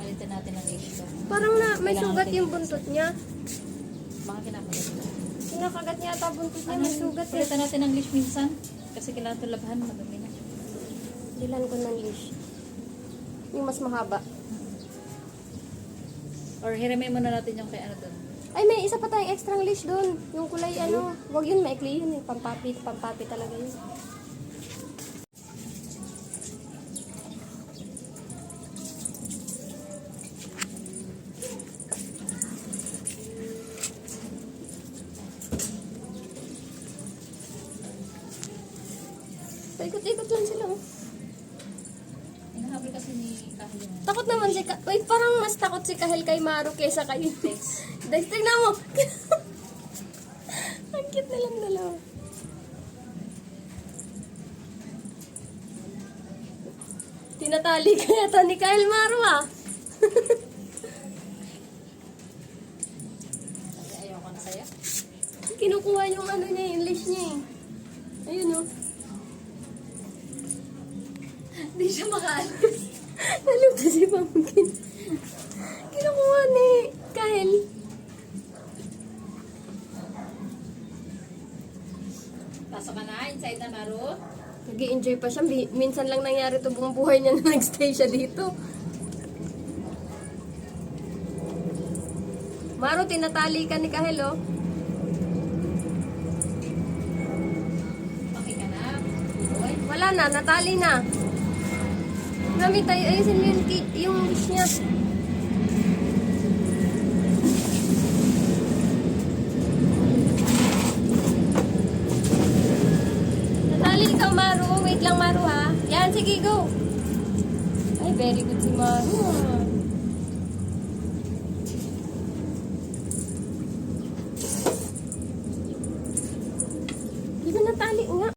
Palitan natin ang leash ko. Parang na, may Kailangan sugat natin yung yung buntot niya. Baka kinakagat na. Kinakagat niya ata buntot niya, may sugat eh. Palitan natin ang leash minsan. Kasi kailangan ito labhan, madumi na. Dilan ko ng leash. Yung mas mahaba. Or hiramin muna natin yung kay ano doon. Ay, may isa pa tayong extra leash doon. Yung kulay ano. Wag yun, maikli yun eh. Pampapi talaga yun. Ikot-ikot lang sila oh. Hinahabol kasi ni Kahil yung Takot naman si Wait, parang mas takot si Kahel kay Maru kaysa kay text. Dahil tignan mo. Ang cute na lang dalawa. Tinatali ka yata ni Kahel Maru ah. Ayoko na sa'yo. Kinukuha yung ano niya, yung leash niya eh. Ayun oh. Hindi siya makaalis. Naluto si Pumpkin. Kinukuha ni Kahel. Pasok ka na, inside na Maru. Nag-i-enjoy pa siya. Minsan lang nangyari ito buong buhay niya na nag-stay siya dito. Maru, tinatali ka ni Kahel oh. Okay ka na. Boy. Wala na, natali na. Mami, tayo, ayusin mo yung wish niya. Natali ikaw, Maru. Wait lang, Maru, ha. Yan, sige, go. Ay, very good si Maru, ha.